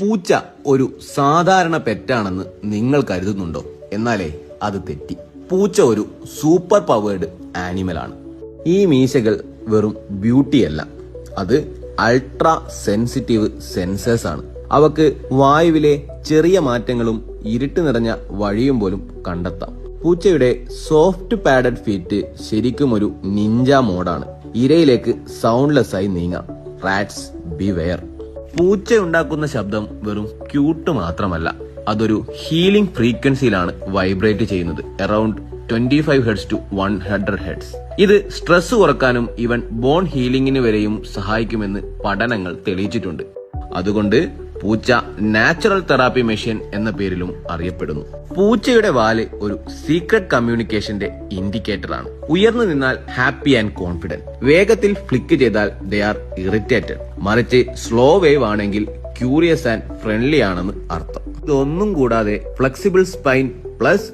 പൂച്ച ഒരു സാധാരണ പെറ്റാണെന്ന് നിങ്ങൾ കരുതുന്നുണ്ടോ? എന്നാലേ അത് തെറ്റി. പൂച്ച ഒരു സൂപ്പർ പവേർഡ് ആനിമലാണ്. ഈ മീശകൾ വെറും ബ്യൂട്ടിയല്ല, അത് അൾട്രാ സെൻസിറ്റീവ് സെൻസേഴ്സ് ആണ്. അവക്ക് വായുവിലെ ചെറിയ മാറ്റങ്ങളും ഇരുട്ട് നിറഞ്ഞ വഴിയും പോലും കണ്ടെത്താം. പൂച്ചയുടെ സോഫ്റ്റ് പാഡഡ് ഫീറ്റ് ശരിക്കും ഒരു നിഞ്ച മോഡാണ്. ഇരയിലേക്ക് സൗണ്ട്ലെസ് ആയി നീങ്ങാം. Rats beware. പൂച്ച ഉണ്ടാക്കുന്ന ശബ്ദം വെറും ക്യൂട്ട് മാത്രമല്ല, അതൊരു ഹീലിംഗ് ഫ്രീക്വൻസിയിലാണ് വൈബ്രേറ്റ് ചെയ്യുന്നത്. Around 25 hertz to 100 hertz. ഇത് സ്ട്രെസ് കുറക്കാനും ഈവൻ ബോൺ ഹീലിംഗിന് വരെയും സഹായിക്കുമെന്ന് പഠനങ്ങൾ തെളിയിച്ചിട്ടുണ്ട്. അതുകൊണ്ട് പൂച്ച നാച്ചുറൽ തെറാപ്പി മെഷീൻ എന്ന പേരിലും അറിയപ്പെടുന്നു. പൂച്ചയുടെ വാല് ഒരു സീക്രട്ട് കമ്മ്യൂണിക്കേഷന്റെ ഇൻഡിക്കേറ്റർ ആണ്. ഉയർന്നു നിന്നാൽ ഹാപ്പി ആൻഡ് കോൺഫിഡന്റ്, വേഗത്തിൽ ഫ്ലിക്ക് ചെയ്താൽ ദേ ആർ ഇറിറ്റേറ്റഡ്, മറിച്ച് സ്ലോ വേവ് ആണെങ്കിൽ ക്യൂരിയസ് ആൻഡ് ഫ്രണ്ട്ലി ആണെന്ന് അർത്ഥം. ഇതൊന്നും കൂടാതെ ഫ്ലെക്സിബിൾ സ്പൈൻ പ്ലസ്